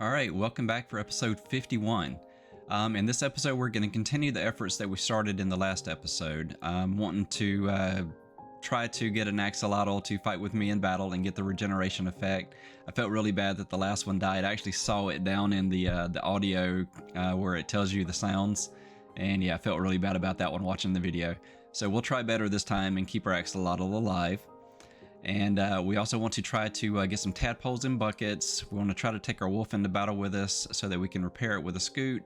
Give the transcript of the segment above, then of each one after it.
All right, welcome back for episode 51. In this episode, we're going to continue the efforts that we started in the last episode. Wanting to try to get an Axolotl to fight with me in battle and get the regeneration effect. I felt really bad that the last one died. I actually saw it down in the audio where it tells you the sounds. And yeah, I felt really bad about that one watching the video. So we'll try better this time and keep our Axolotl alive. And we also want to try to get some tadpoles in buckets. We want to try to take our wolf into battle with us so that we can repair it with a scoot.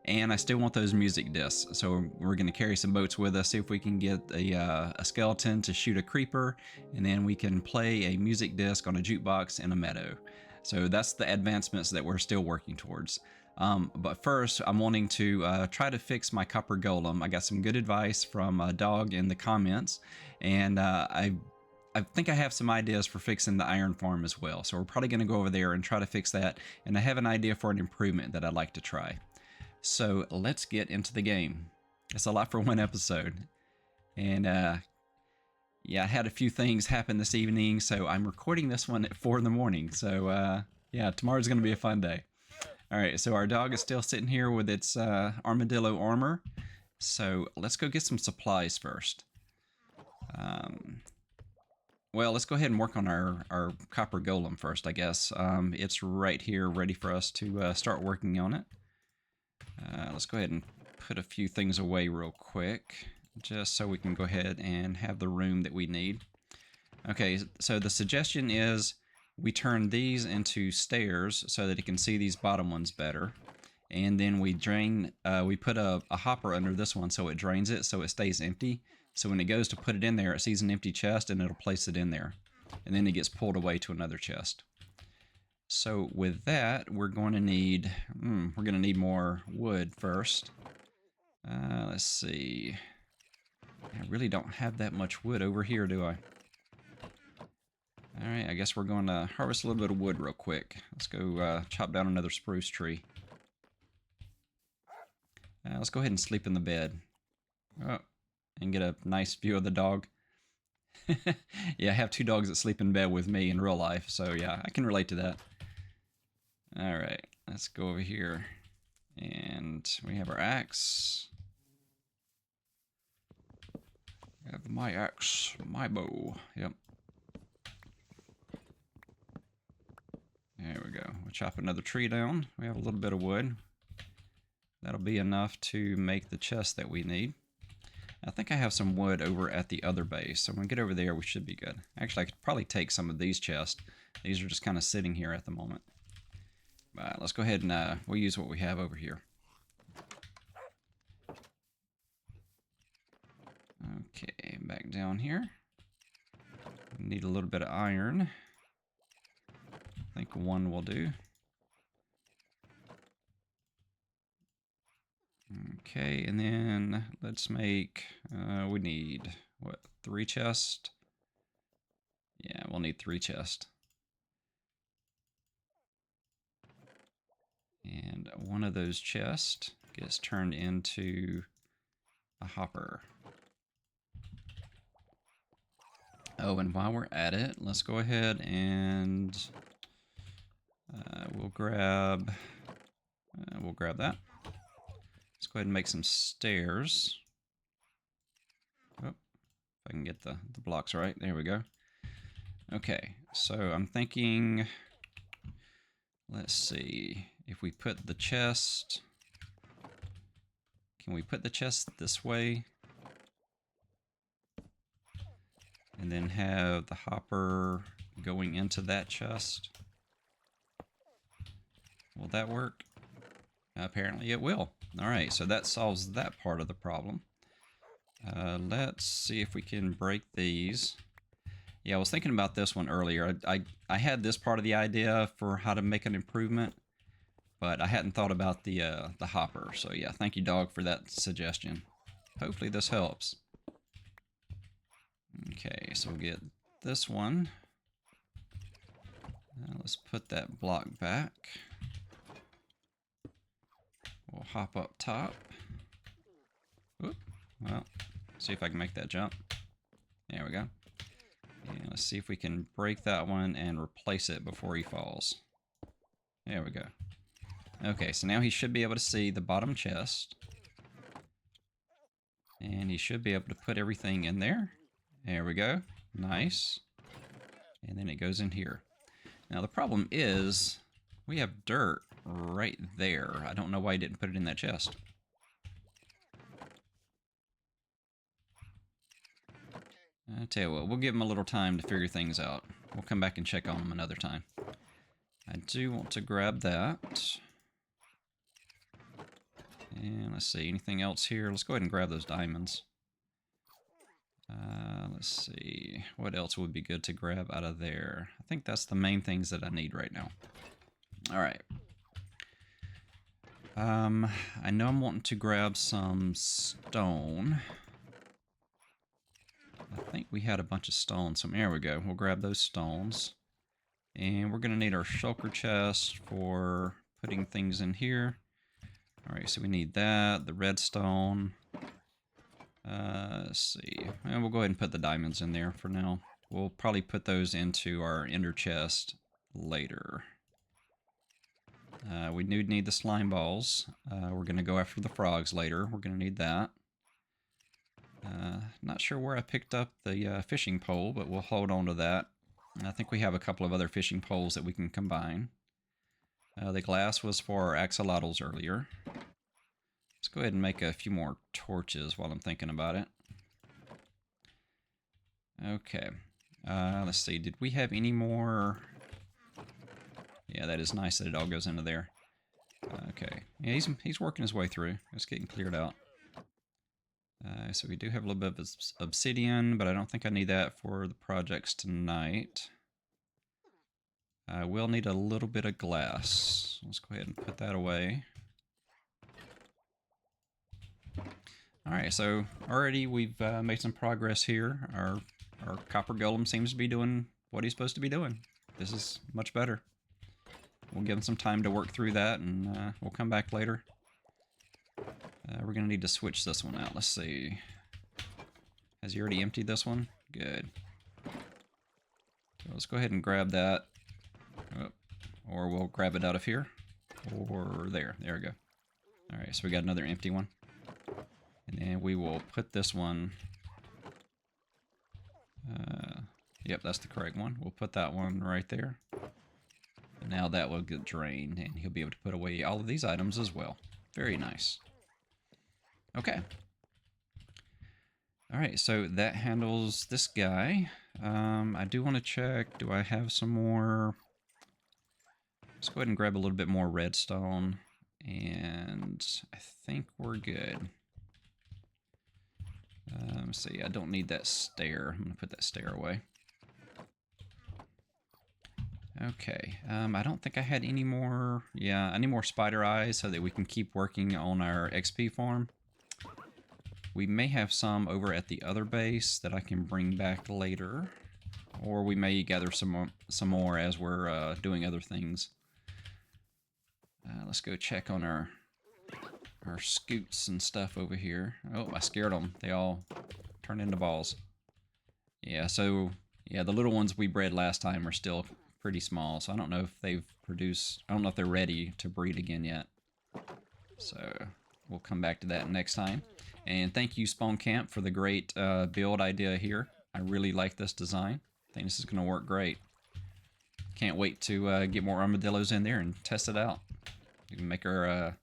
And I still want those music discs. So we're going to carry some boats with us, see if we can get a skeleton to shoot a creeper. And then we can play a music disc on a jukebox in a meadow. So that's the advancements that we're still working towards. But first, I'm wanting to try to fix my copper golem. I got some good advice from a dog in the comments. And I think I have some ideas for fixing the iron farm as well. So we're probably going to go over there and try to fix that. And I have an idea for an improvement that I'd like to try. So let's get into the game. It's a lot for one episode. And yeah, I had a few things happen this evening. So I'm recording this one at 4 in the morning. So yeah, tomorrow's going to be a fun day. All right, so our dog is still sitting here with its armadillo armor. So let's go get some supplies first. Well, let's go ahead and work on our copper golem first, I guess. It's right here ready for us to start working on it. Let's go ahead and put a few things away real quick, just so we can go ahead and have the room that we need. Okay, so the suggestion is we turn these into stairs so that it can see these bottom ones better. And then we put a hopper under this one so it drains it so it stays empty. So when it goes to put it in there, it sees an empty chest and it'll place it in there. And then it gets pulled away to another chest. So with that, we're going to need more wood first. Let's see. I really don't have that much wood over here, do I? All right, I guess we're going to harvest a little bit of wood real quick. Let's go chop down another spruce tree. Let's go ahead and sleep in the bed. Oh, and get a nice view of the dog. Yeah, I have two dogs that sleep in bed with me in real life, so yeah, I can relate to that. All right, let's go over here. And we have our axe. I have my axe, my bow. Yep. There we go. We'll chop another tree down. We have a little bit of wood. That'll be enough to make the chest that we need. I think I have some wood over at the other base, so when we get over there, we should be good. Actually, I could probably take some of these chests. These are just kind of sitting here at the moment. But let's go ahead and we'll use what we have over here. Okay, back down here. We need a little bit of iron. I think one will do. Okay, and then let's make, we need, what, 3 chests? Yeah, we'll need 3 chests. And one of those chests gets turned into a hopper. Oh, and while we're at it, let's go ahead and we'll grab that. Let's go ahead and make some stairs. Oh, if I can get the blocks right. There we go. Okay, so I'm thinking, let's see, if we put the chest, can we put the chest this way? And then have the hopper going into that chest? Will that work? Apparently it will. All right, so that solves that part of the problem. Let's see if we can break these. Yeah, I was thinking about this one earlier. I had this part of the idea for how to make an improvement, but I hadn't thought about the hopper. So yeah, thank you, dog, for that suggestion. Hopefully this helps. Okay, so we'll get this one. Let's put that block back. We'll hop up top. Oop. Well, see if I can make that jump. There we go. And let's see if we can break that one and replace it before he falls. There we go. Okay, so now he should be able to see the bottom chest. And he should be able to put everything in there. There we go. Nice. And then it goes in here. Now the problem is we have dirt right there. I don't know why he didn't put it in that chest. I tell you what, we'll give him a little time to figure things out. We'll come back and check on him another time. I do want to grab that. And let's see, anything else here? Let's go ahead and grab those diamonds. Let's see, what else would be good to grab out of there? I think that's the main things that I need right now. All right. I know I'm wanting to grab some stone. I think we had a bunch of stones. So there we go. We'll grab those stones. And we're going to need our shulker chest for putting things in here. Alright, so we need that, the redstone. Let's see. And we'll go ahead and put the diamonds in there for now. We'll probably put those into our ender chest later. We do need the slime balls. We're going to go after the frogs later. We're going to need that. Not sure where I picked up the fishing pole, but we'll hold on to that. I think we have a couple of other fishing poles that we can combine. The glass was for our axolotls earlier. Let's go ahead and make a few more torches while I'm thinking about it. Okay. Let's see. Did we have any more? Yeah, that is nice that it all goes into there. Okay. Yeah, he's working his way through. It's getting cleared out. So we do have a little bit of obsidian, but I don't think I need that for the projects tonight. I will need a little bit of glass. Let's go ahead and put that away. Alright, so already we've made some progress here. Our copper golem seems to be doing what he's supposed to be doing. This is much better. We'll give him some time to work through that, and we'll come back later. We're going to need to switch this one out. Let's see. Has he already emptied this one? Good. So let's go ahead and grab that. Oh, or we'll grab it out of here. Or there. There we go. Alright, so we got another empty one. And then we will put this one... yep, that's the correct one. We'll put that one right there. And now that will get drained, and he'll be able to put away all of these items as well. Very nice. Okay. Alright, so that handles this guy. I do want to check, do I have some more... Let's go ahead and grab a little bit more redstone, and I think we're good. Let's see, I don't need that stair. I'm going to put that stair away. Okay, I don't think I had any more... Yeah, I need more spider eyes so that we can keep working on our XP farm. We may have some over at the other base that I can bring back later. Or we may gather some more as we're doing other things. Let's go check on our scoots and stuff over here. Oh, I scared them. They all turned into balls. Yeah, so... Yeah, the little ones we bred last time are still pretty small, so I don't know if they've produced... I don't know if they're ready to breed again yet. So, we'll come back to that next time. And thank you, Spawn Camp, for the great build idea here. I really like this design. I think this is going to work great. Can't wait to get more armadillos in there and test it out. We can make our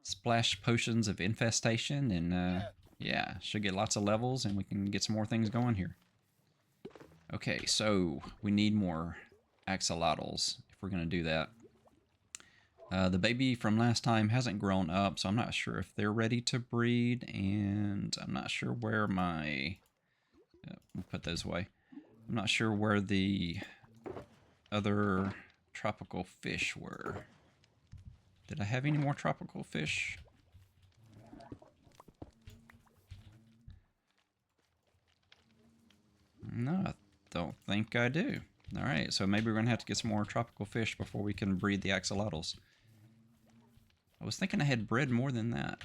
splash potions of infestation, and yeah, should get lots of levels, and we can get some more things going here. Okay, so we need more axolotls if we're going to do that. The baby from last time hasn't grown up, so I'm not sure if they're ready to breed, and I'm not sure where my... we'll put those away. I'm not sure where the other tropical fish were. Did I have any more tropical fish? No, I don't think I do. Alright, so maybe we're going to have to get some more tropical fish before we can breed the axolotls. I was thinking I had bred more than that.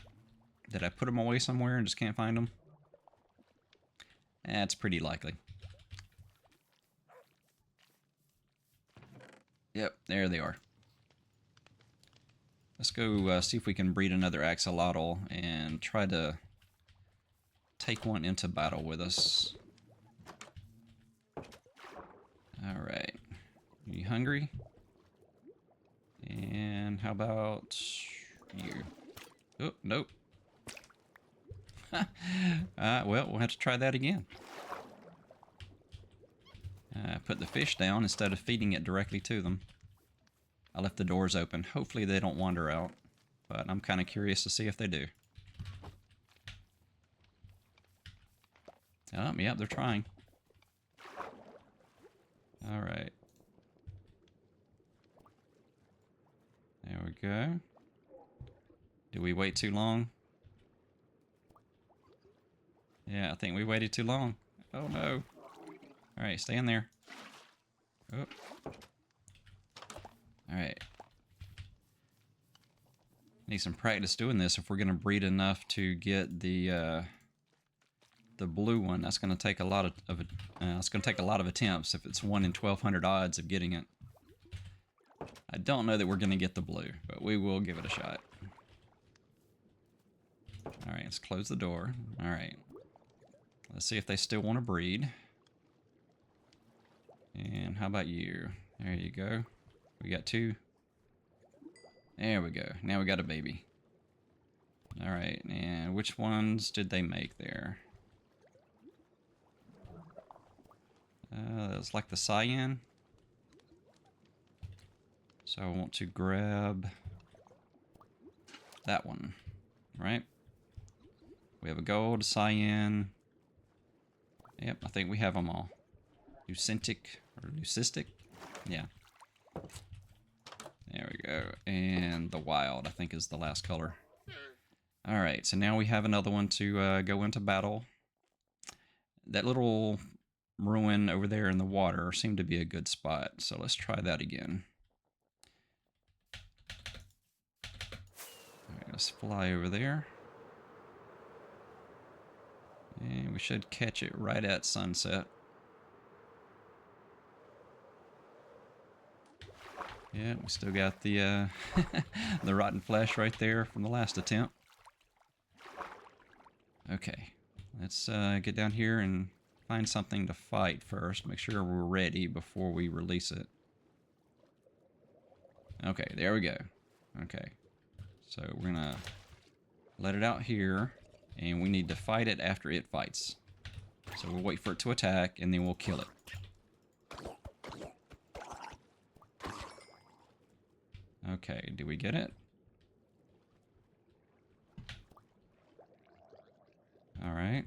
Did I put them away somewhere and just can't find them? That's pretty likely. Yep, there they are. Let's go see if we can breed another axolotl and try to take one into battle with us. Alright. You hungry? And how about you? Oh, nope. Well, we'll have to try that again. Put the fish down instead of feeding it directly to them. I left the doors open. Hopefully they don't wander out, but I'm kind of curious to see if they do. Oh, yeah, they're trying. Alright. There we go. Did we wait too long? Yeah, I think we waited too long. Oh no. Alright, stay in there. Oh. Alright. Need some practice doing this if we're going to breed enough to get the blue one. That's going to take a lot of it's going to take a lot of attempts if it's 1 in 1,200 odds of getting it. I don't know that we're going to get the blue, but we will give it a shot. Alright, let's close the door. Alright. Let's see if they still want to breed. And how about you? There you go. We got 2. There we go. Now we got a baby. Alright, and which ones did they make there? That's like the cyan. So I want to grab that one, right? We have a gold, cyan. Yep, I think we have them all. Leucistic, or leucistic? Yeah. There we go. And the wild, I think, is the last color. Alright, so now we have another one to go into battle. That little ruin over there in the water seemed to be a good spot, so let's try that again. Alright, let's fly over there. And we should catch it right at sunset. Yeah, we still got the the rotten flesh right there from the last attempt. Okay, let's get down here and find something to fight first. Make sure we're ready before we release it. Okay, there we go. Okay, so we're gonna let it out here, and we need to fight it after it fights. So we'll wait for it to attack, and then we'll kill it. Okay, do we get it? Alright.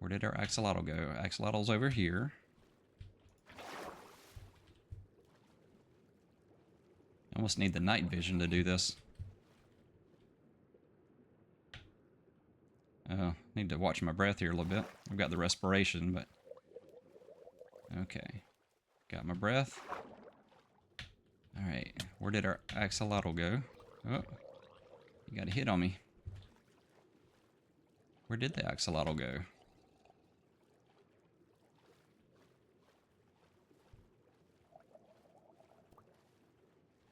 Where did our axolotl go? Axolotl's over here. I almost need the night vision to do this. Oh, need to watch my breath here a little bit. I've got the respiration, but... Okay. Got my breath. Alright, where did our axolotl go? Oh, you got a hit on me. Where did the axolotl go?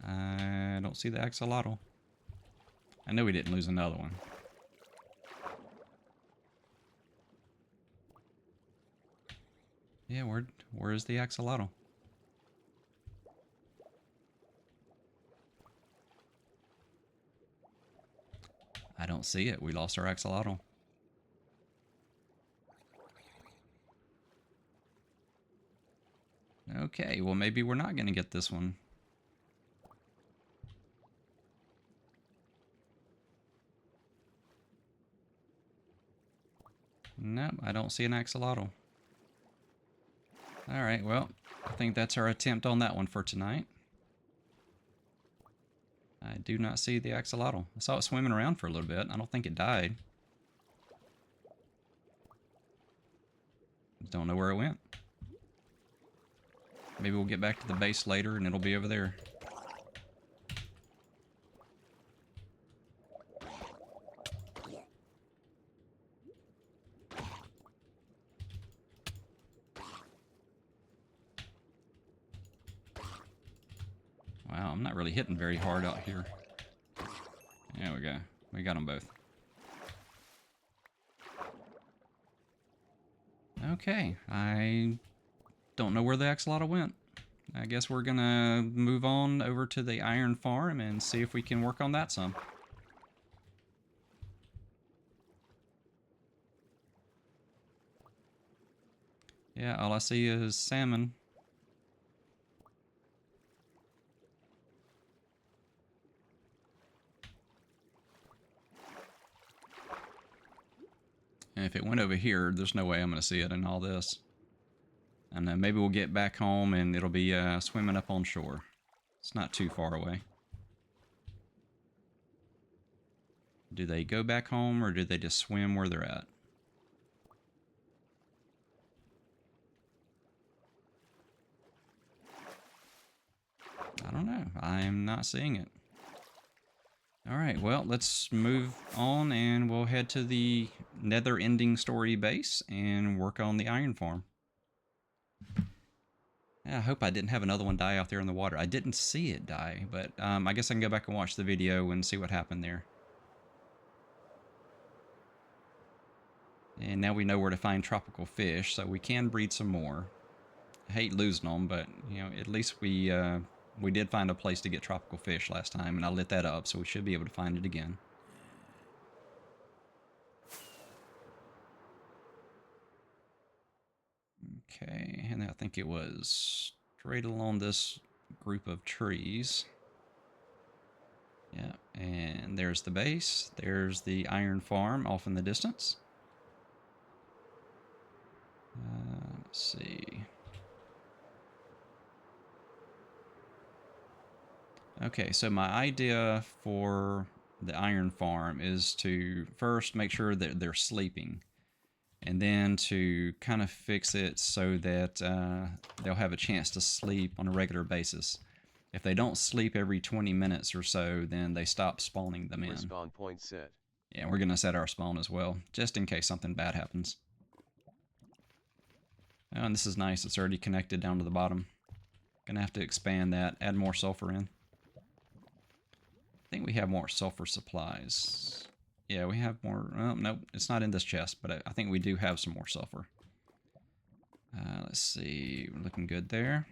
I don't see the axolotl. I know we didn't lose another one. Yeah, where is the axolotl? I don't see it. We lost our axolotl. Okay, well maybe we're not going to get this one. Nope, I don't see an axolotl. Alright, well, I think that's our attempt on that one for tonight. I do not see the axolotl. I saw it swimming around for a little bit. I don't think it died. Don't know where it went. Maybe we'll get back to the base later and it'll be over there. Wow, I'm not really hitting very hard out here. There we go. We got them both. Okay, I don't know where the axolotl went. I guess we're gonna move on over to the iron farm and see if we can work on that some. Yeah, all I see is salmon. And if it went over here, there's no way I'm going to see it in all this. And then maybe we'll get back home and it'll be swimming up on shore. It's not too far away. Do they go back home or do they just swim where they're at? I don't know. I'm not seeing it. Alright, well, let's move on and we'll head to the Nether ending story base and work on the iron farm. Yeah, I hope I didn't have another one die out there in the water. I didn't see it die, but I guess I can go back and watch the video and see what happened there. And now we know where to find tropical fish, so we can breed some more. I hate losing them, but you know, at least we did find a place to get tropical fish last time, and I lit that up, so we should be able to find it again. Okay, and I think it was straight along this group of trees. Yeah, and there's the base. There's the iron farm off in the distance. Let's see. Okay, so my idea for the iron farm is to first make sure that they're sleeping, and then to kind of fix it so that they'll have a chance to sleep on a regular basis. If they don't sleep every 20 minutes or so, then they stop spawning them in. Respawn point set. Yeah, we're going to set our spawn as well, just in case something bad happens. Oh, and this is nice. It's already connected down to the bottom. Gonna have to expand that, add more sulfur in. I think we have more sulfur supplies. Yeah, we have more. Oh, nope, it's not in this chest, but I think we do have some more sulfur. Let's see. We're looking good there.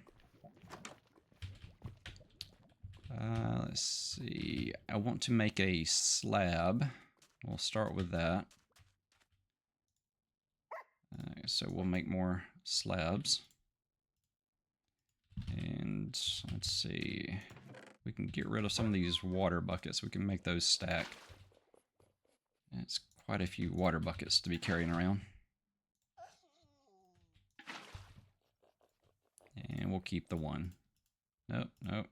Let's see. I want to make a slab. We'll start with that. So we'll make more slabs. And let's see. We can get rid of some of these water buckets. We can make those stack. It's quite a few water buckets to be carrying around. And we'll keep the one. Nope, nope.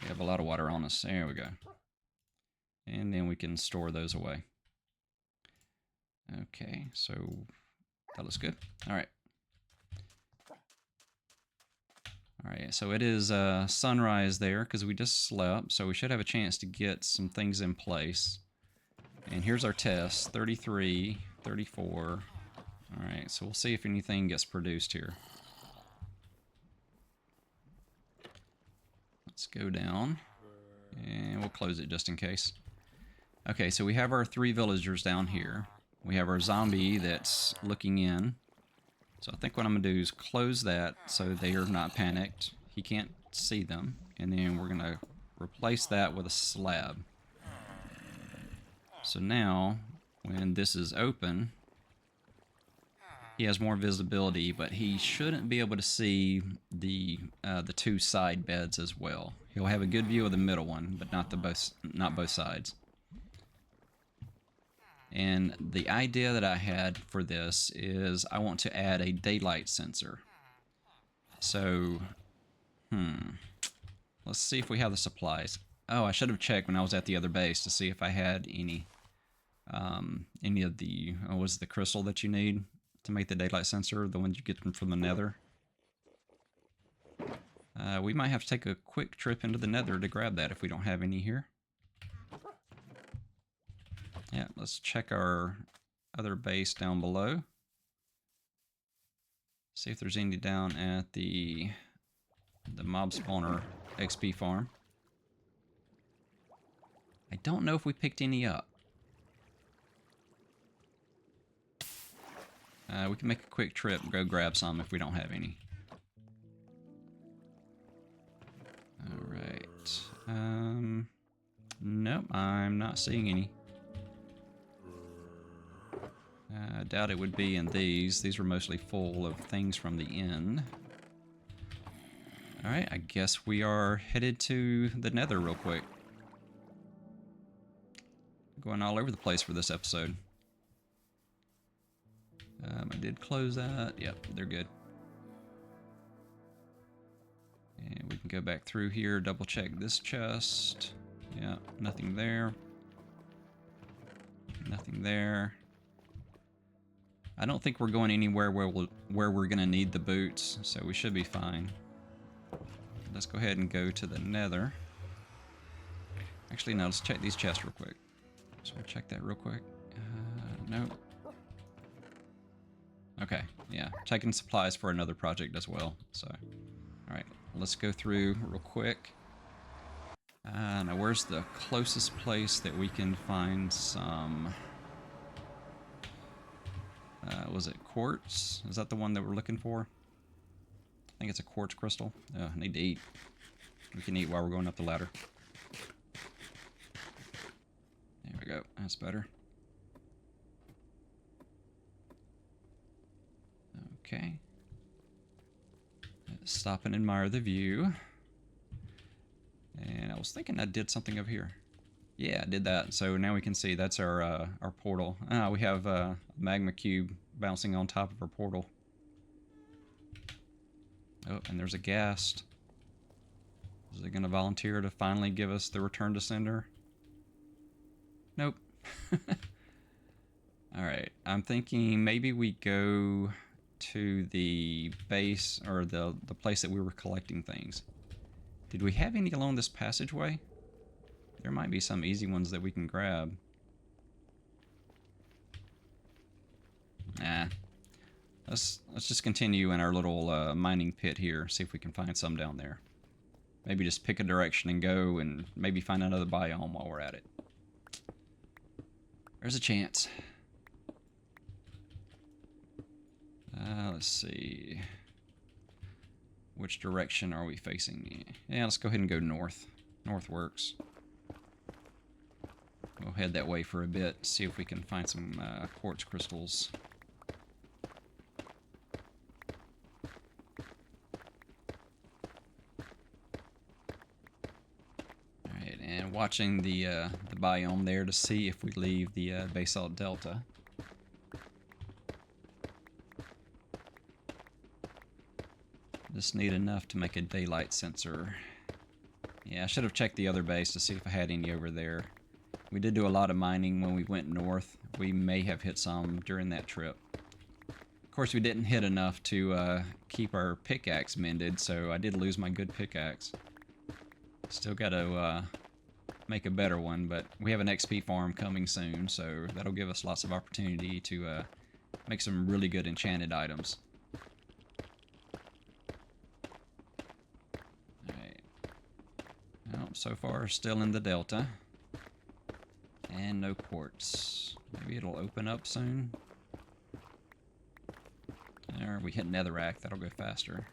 We have a lot of water on us. There we go. And then we can store those away. Okay, so that looks good. All right. All right, so it is sunrise there because we just slept, so we should have a chance to get some things in place. And here's our test, 33, 34. All right, so we'll see if anything gets produced here. Let's go down, and we'll close it just in case. Okay, so we have our 3 villagers down here. We have our zombie that's looking in. So I think what I'm going to do is close that so they are not panicked. He can't see them. And then we're going to replace that with a slab. So now, when this is open, he has more visibility, but he shouldn't be able to see the 2 side beds as well. He'll have a good view of the middle one, but not both sides. And the idea that I had for this is I want to add a daylight sensor. So, let's see if we have the supplies. Oh, I should have checked when I was at the other base to see if I had any of the, what was the crystal that you need to make the daylight sensor, the ones you get from the Nether. We might have to take a quick trip into the Nether to grab that if we don't have any here. Yeah, let's check our other base down below. See if there's any down at the mob spawner XP farm. I don't know if we picked any up. We can make a quick trip and go grab some if we don't have any. Alright. Nope, I'm not seeing any. I doubt it would be in these. These were mostly full of things from the inn. Alright, I guess we are headed to the Nether real quick. Going all over the place for this episode. I did close that. Yep, they're good. And we can go back through here, double check this chest. Yeah, nothing there. Nothing there. I don't think we're going anywhere where we're going to need the boots, so we should be fine. Let's go ahead and go to the Nether. Actually, no, let's check these chests real quick. So we'll check that real quick. Nope. Okay, yeah, taking supplies for another project as well. So, all right, let's go through real quick. Now, where's the closest place that we can find some? Was it quartz? Is that the one that we're looking for? I think it's a quartz crystal. I need to eat. We can eat while we're going up the ladder. There we go. That's better. Okay. Let's stop and admire the view. And I was thinking I did something over here. Yeah, I did that. So now we can see that's our portal. We have a magma cube bouncing on top of our portal. Oh, and there's a ghast. Is it going to volunteer to finally give us the return to sender? Nope. Alright, I'm thinking maybe we go to the base, or the place that we were collecting things. Did we have any along this passageway? There might be some easy ones that we can grab. Nah. Let's just continue in our little mining pit here, see if we can find some down there. Maybe just pick a direction and go, and maybe find another biome while we're at it. There's a chance. Let's see. Which direction are we facing? Yeah, let's go ahead and go north. North works. We'll head that way for a bit, see if we can find some quartz crystals. Alright, and watching the biome there to see if we leave the basalt delta. Just need enough to make a daylight sensor. Yeah, I should have checked the other base to see if I had any over there. We did do a lot of mining when we went north. We may have hit some during that trip. Of course, we didn't hit enough to keep our pickaxe mended, so I did lose my good pickaxe. Still got to make a better one, but we have an XP farm coming soon, so that'll give us lots of opportunity to make some really good enchanted items. Well, so far, still in the delta. And no quartz. Maybe it'll open up soon. There, we hit netherrack. That'll go faster.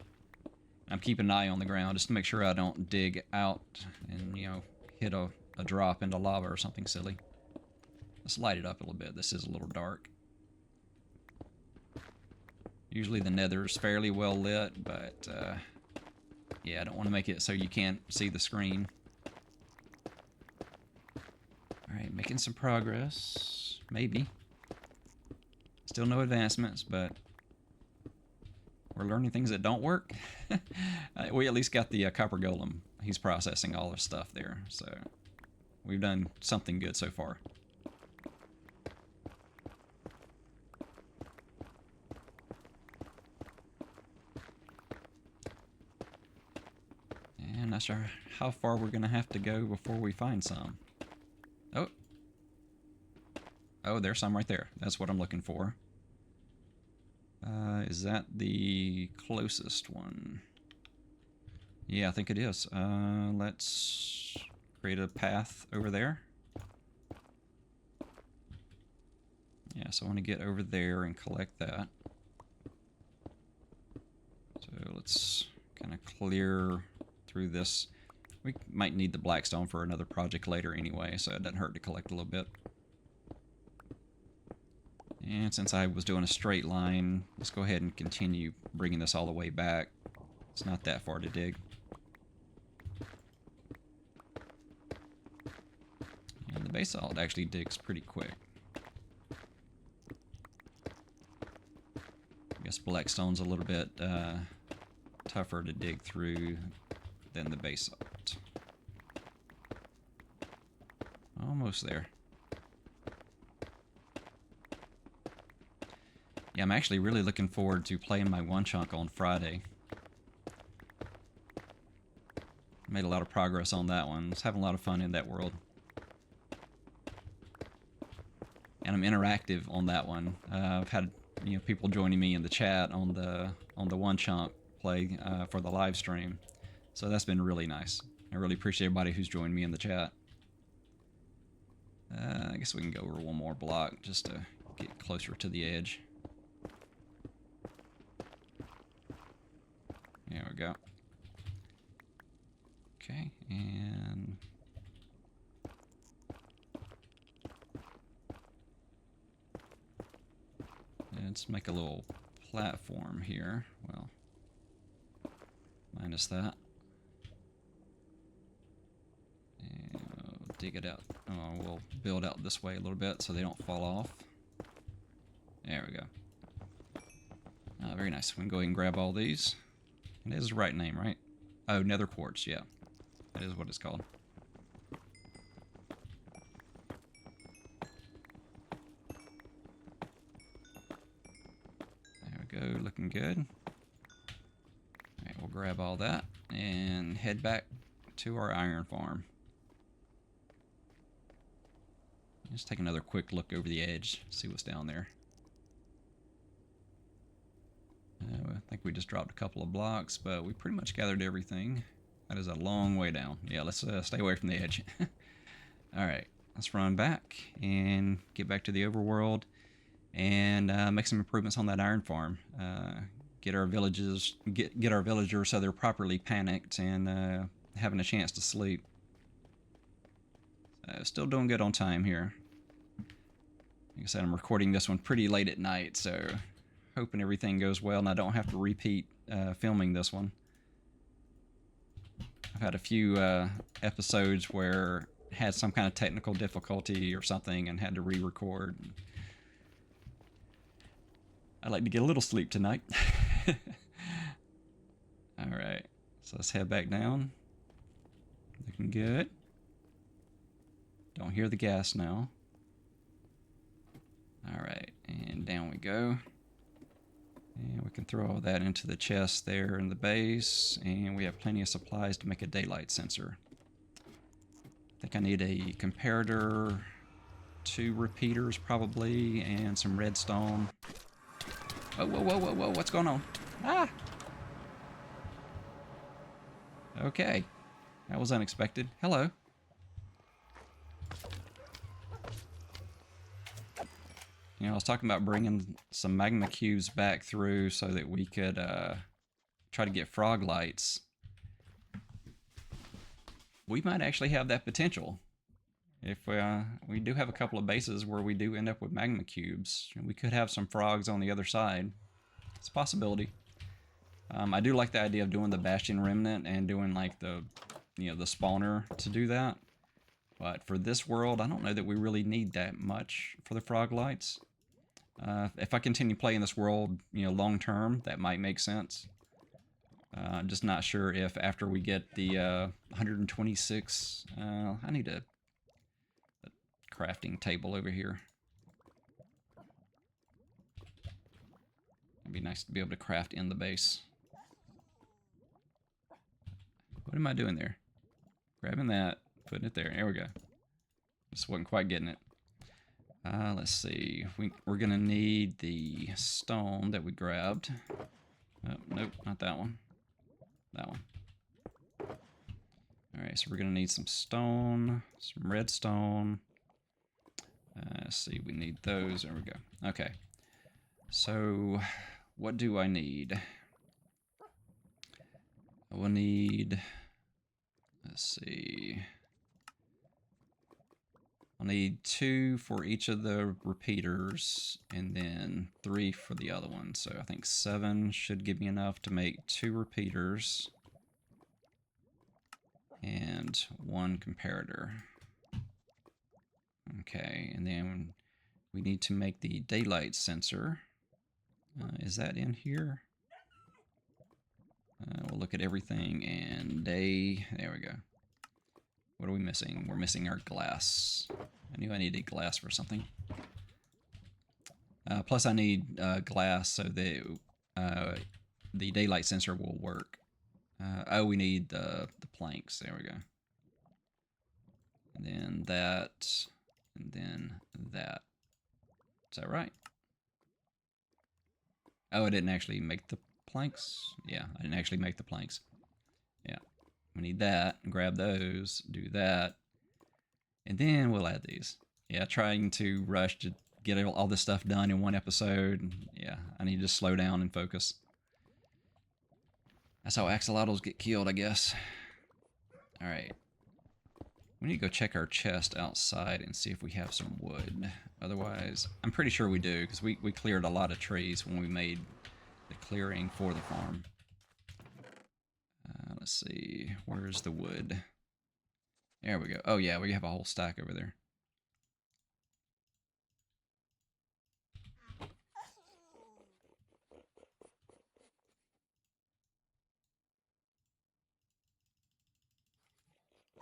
I'm keeping an eye on the ground just to make sure I don't dig out and, you know, hit a drop into lava or something silly. Let's light it up a little bit. This is a little dark. Usually the nether is fairly well lit, but yeah, I don't want to make it so you can't see the screen. Alright, making some progress. Maybe. Still no advancements, but we're learning things that don't work. We at least got the copper golem. He's processing all the stuff there, so we've done something good so far. And not sure how far we're gonna have to go before we find some. Oh. Oh, there's some right there. That's what I'm looking for. Is that the closest one? Yeah, I think it is. Let's create a path over there. Yeah, so I want to get over there and collect that. So let's kind of clear through this. We might need the blackstone for another project later anyway, so it doesn't hurt to collect a little bit. And since I was doing a straight line, let's go ahead and continue bringing this all the way back. It's not that far to dig. And the basalt actually digs pretty quick. I guess blackstone's a little bit tougher to dig through than the basalt. Almost there. Yeah, I'm actually really looking forward to playing my one chunk on Friday. Made a lot of progress on that one. I was having a lot of fun in that world. And I'm interactive on that one. I've had people joining me in the chat on the one chunk play for the live stream. So that's been really nice. I really appreciate everybody who's joined me in the chat. I guess we can go over one more block just to get closer to the edge. There we go. Okay, and let's make a little platform here. Well, minus that. And we'll dig it out. We'll build out this way a little bit so they don't fall off. There we go. Very nice. We can go ahead and grab all these. It is the right name, right? Oh, Nether Quartz, yeah. That is what it's called. There we go, looking good. Alright, we'll grab all that and head back to our iron farm. Just take another quick look over the edge, see what's down there. I think we just dropped a couple of blocks, but we pretty much gathered everything. That is a long way down. Yeah, let's stay away from the edge. Alright, let's run back and get back to the overworld and make some improvements on that iron farm. Get our villagers so they're properly panicked and having a chance to sleep. Still doing good on time here. Like I said, I'm recording this one pretty late at night, so hoping everything goes well and I don't have to repeat filming this one. I've had a few episodes where I had some kind of technical difficulty or something and had to re-record. I'd like to get a little sleep tonight. Alright, so let's head back down. Looking good. Don't hear the gas now. Alright, and down we go. And we can throw all that into the chest there in the base, and we have plenty of supplies to make a daylight sensor. I think I need a comparator, 2 repeaters probably, and some redstone. Oh, whoa, whoa, whoa, whoa, what's going on? Ah! Okay, that was unexpected. Hello. You know, I was talking about bringing some magma cubes back through so that we could try to get frog lights. We might actually have that potential. If we do have a couple of bases where we do end up with magma cubes, we could have some frogs on the other side. It's a possibility. I do like the idea of doing the Bastion Remnant and doing like the spawner to do that. But for this world, I don't know that we really need that much for the frog lights. If I continue playing this world, long term, that might make sense. I'm just not sure if after we get the 126, I need a crafting table over here. It'd be nice to be able to craft in the base. What am I doing there? Grabbing that, putting it there. There we go. Just wasn't quite getting it. Let's see. We're going to need the stone that we grabbed. Oh, nope, not that one. That one. Alright, so we're going to need some stone, some redstone. Let's see, we need those. There we go. Okay. So, what do I need? I will need... Let's see... I'll need 2 for each of the repeaters, and then 3 for the other one. So I think 7 should give me enough to make 2 repeaters and 1 comparator. Okay, and then we need to make the daylight sensor. Is that in here? We'll look at everything, and day, there we go. What are we missing? We're missing our glass. I knew I needed glass for something. Plus I need glass so that the daylight sensor will work. Oh, we need the planks. There we go. And then that, and then that. Is that right? Oh, I didn't actually make the planks? Yeah, I didn't actually make the planks. Yeah. We need that, grab those, do that, and then we'll add these. Yeah, trying to rush to get all this stuff done in one episode. Yeah, I need to slow down and focus. That's how axolotls get killed, I guess. Alright. We need to go check our chest outside and see if we have some wood. Otherwise, I'm pretty sure we do, because we cleared a lot of trees when we made the clearing for the farm. Let's see, where's the wood? There we go. Oh yeah, we have a whole stack over there.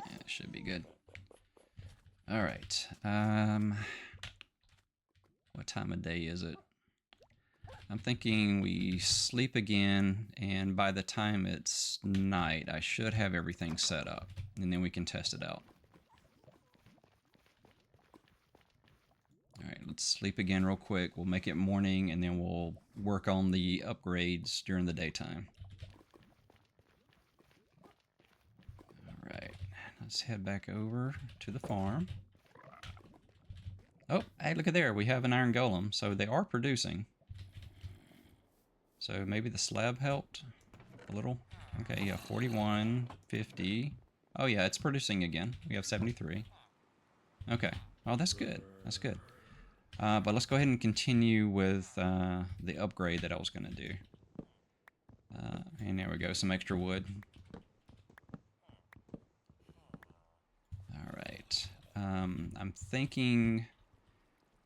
Yeah, it should be good. All right. What time of day is it? I'm thinking we sleep again, and by the time it's night, I should have everything set up, and then we can test it out. Alright, let's sleep again real quick. We'll make it morning, and then we'll work on the upgrades during the daytime. Alright, let's head back over to the farm. Oh, hey, look at there. We have an iron golem, so they are producing. So maybe the slab helped a little. Okay, yeah, 41, 50. Oh yeah, it's producing again. We have 73. Okay. Oh, that's good. That's good. But let's go ahead and continue with the upgrade that I was going to do. And there we go, some extra wood. Alright. I'm thinking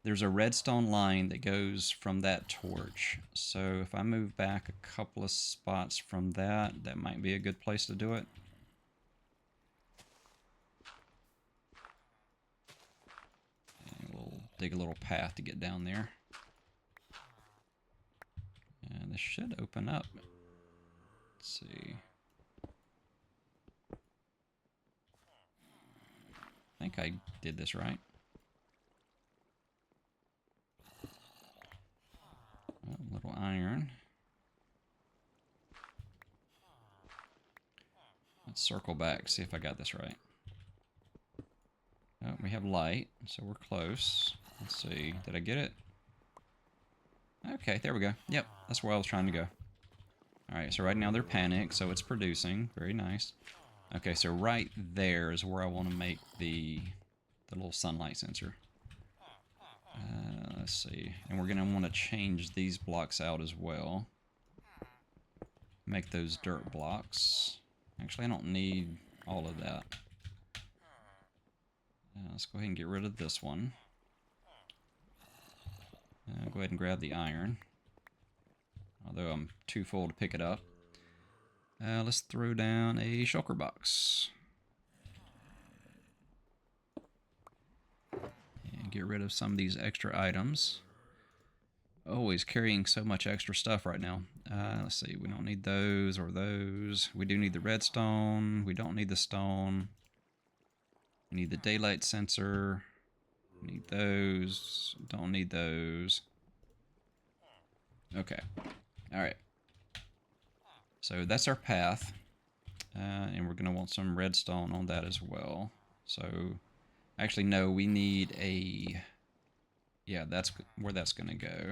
there's a redstone line that goes from that torch. So if I move back a couple of spots from that, that might be a good place to do it. And we'll dig a little path to get down there. And this should open up. Let's see. I think I did this right. A little iron. Let's circle back, see if I got this right. Oh, we have light, so we're close. Let's see, did I get it? Okay, there we go. Yep, that's where I was trying to go. Alright, so right now they're panicked, so it's producing. Very nice. Okay, so right there is where I want to make the little sunlight sensor. Let's see. And we're going to want to change these blocks out as well. Make those dirt blocks. Actually, I don't need all of that. Let's go ahead and get rid of this one. Go ahead and grab the iron. Although I'm too full to pick it up. Let's throw down a shulker box. And get rid of some of these extra items. Always carrying so much extra stuff right now. Let's see, we don't need those or those. We do need the redstone. We don't need the stone. We need the daylight sensor. We need those. Don't need those. Okay. Alright. So that's our path. And we're going to want some redstone on that as well. So, actually, no, we need a... Yeah, that's where that's going to go.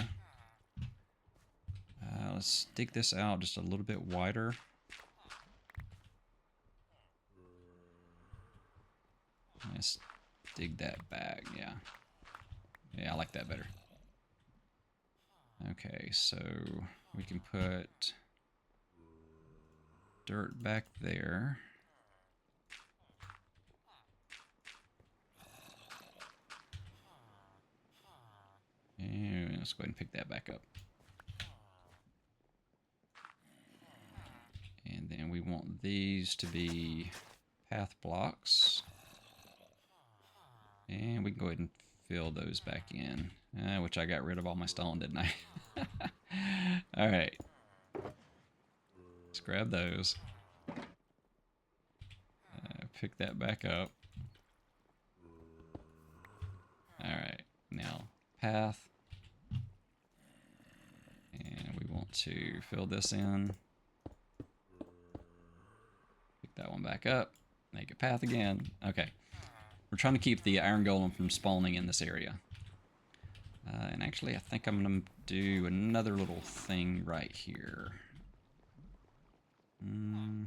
Let's dig this out just a little bit wider. Let's dig that back, yeah. Yeah, I like that better. Okay, so we can put dirt back there. And let's go ahead and pick that back up. And then we want these to be path blocks. And we can go ahead and fill those back in. Which I got rid of all my stone, didn't I? Alright. Let's grab those. Pick that back up. Alright. Now, path. And we want to fill this in. Pick that one back up. Make a path again. Okay. We're trying to keep the iron golem from spawning in this area. And actually, I think I'm going to do another little thing right here. I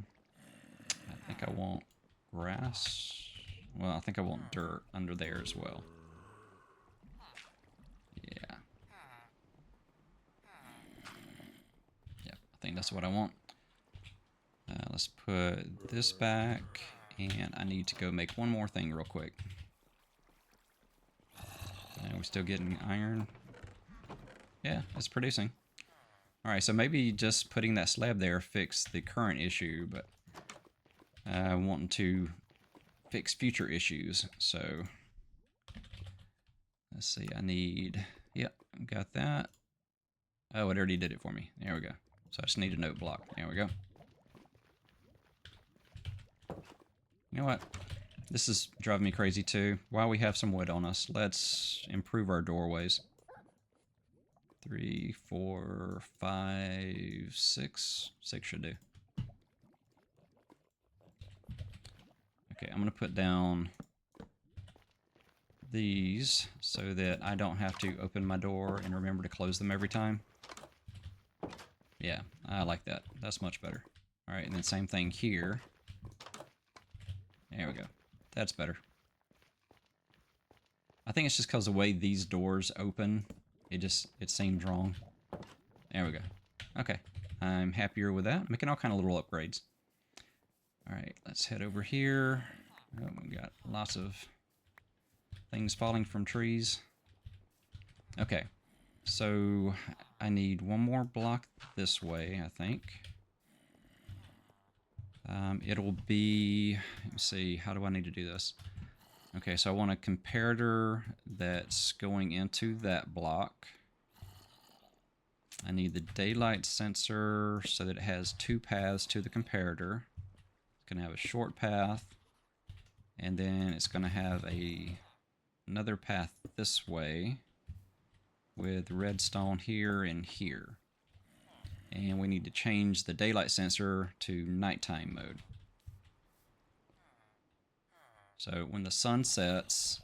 think I want grass. Well, I think I want dirt under there as well. Yeah. Yep, I think that's what I want. Let's put this back. And I need to go make one more thing real quick. We're still getting iron. Yeah, it's producing. Alright, so maybe just putting that slab there fixed the current issue, but I'm wanting to fix future issues. So let's see, I need, yep, got that. Oh, it already did it for me. There we go. So I just need a note block. There we go. You know what? This is driving me crazy too. While we have some wood on us, let's improve our doorways. 3, 4, 5, 6. 6 should do. Okay, I'm going to put down these so that I don't have to open my door and remember to close them every time. Yeah, I like that. That's much better. Alright, and then same thing here. There we go. That's better. I think it's just because the way these doors open, it seems wrong. There we go. Okay. I'm happier with that. Making all kind of little upgrades. Alright, let's head over here. Oh, we got lots of things falling from trees. Okay. So, I need one more block this way, I think. It'll be, let me see, how do I need to do this? Okay, so I want a comparator that's going into that block. I need the daylight sensor so that it has 2 paths to the comparator. It's going to have a short path, and then it's going to have another path this way with redstone here and here. And we need to change the daylight sensor to nighttime mode. So when the sun sets,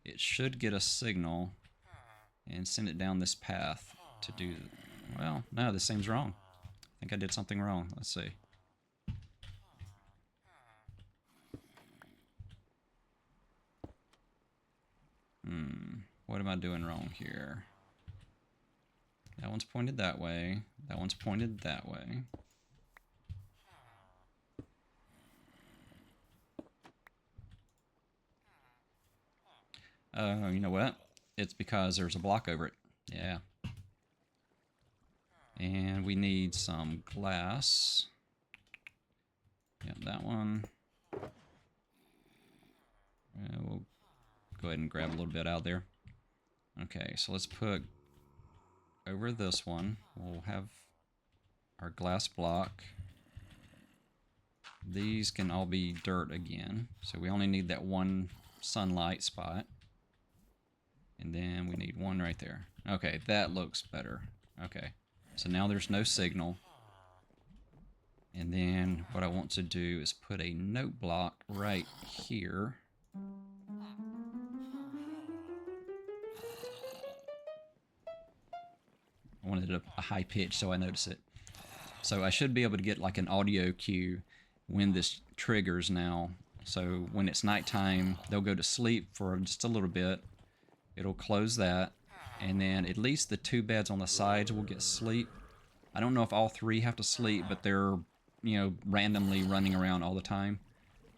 it should get a signal and send it down this path to do... Well, no, this seems wrong. I think I did something wrong. Let's see. What am I doing wrong here? That one's pointed that way. That one's pointed that way. You know what? It's because there's a block over it. Yeah. And we need some glass. Yep, that one. We'll go ahead and grab a little bit out there. Okay, so let's put over this one. We'll have our glass block. These can all be dirt again. So we only need that one sunlight spot. And then we need one right there. Okay, that looks better. Okay, so now there's no signal. And then what I want to do is put a note block right here. I wanted a high pitch so I notice it. So I should be able to get like an audio cue when this triggers now. So when it's nighttime, they'll go to sleep for just a little bit. It'll close that. And then at least the 2 beds on the sides will get sleep. I don't know if all 3 have to sleep, but they're, you know, randomly running around all the time.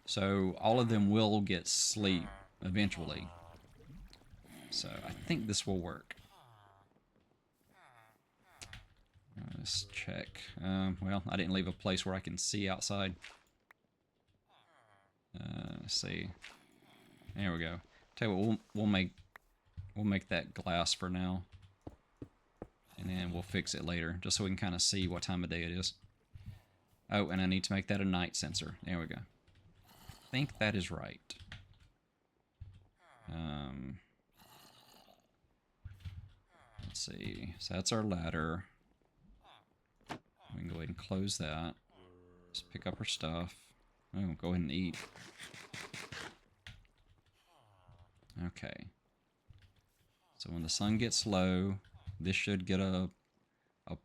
So all of them will get sleep eventually. So I think this will work. Let's check. Well, I didn't leave a place where I can see outside. Let's see. There we go. Tell you what, we'll make that glass for now, and then we'll fix it later, just so we can kind of see what time of day it is. Oh, and I need to make that a night sensor. There we go. I think that is right. Let's see. So that's our ladder. We can go ahead and close that. Just pick up our stuff. Oh, go ahead and eat. Okay. So when the sun gets low, this should get a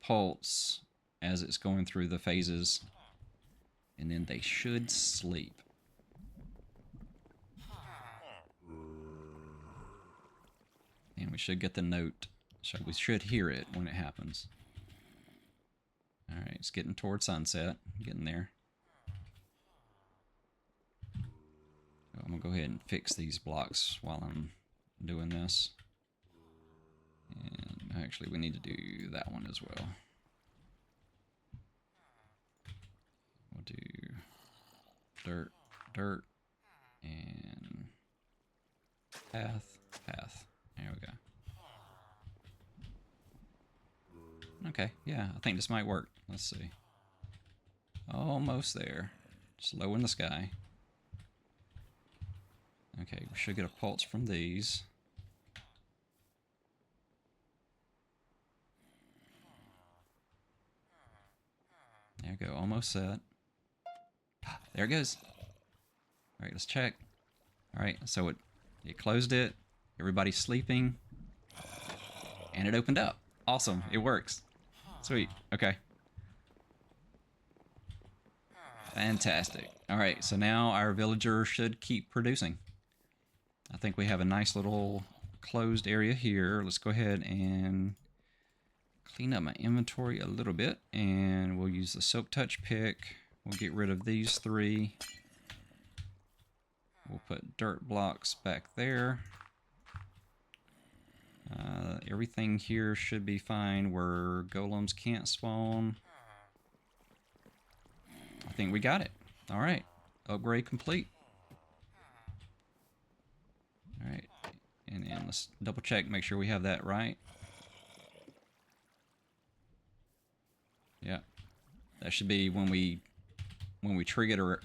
pulse as it's going through the phases. And then they should sleep. And we should get the note. So we should hear it when it happens. Alright, it's getting towards sunset. Getting there. I'm going to go ahead and fix these blocks while I'm doing this. And actually, we need to do that one as well. We'll do dirt, dirt, and path, path. There we go. Okay, yeah, I think this might work. Let's see. Almost there. Just low in the sky. Okay, we should get a pulse from these. There we go, almost set. There it goes. Alright, let's check. Alright, so it closed it. Everybody's sleeping. And it opened up. Awesome, it works. Sweet, okay. Fantastic. Alright, so now our villager should keep producing. I think we have a nice little closed area here. Let's go ahead and clean up my inventory a little bit, and we'll use the Silk Touch pick. We'll get rid of these 3. We'll put dirt blocks back there. Everything here should be fine where golems can't spawn. I think we got it. Alright, upgrade complete. Alright, and then let's double check, make sure we have that right. Yeah, that should be when we trigger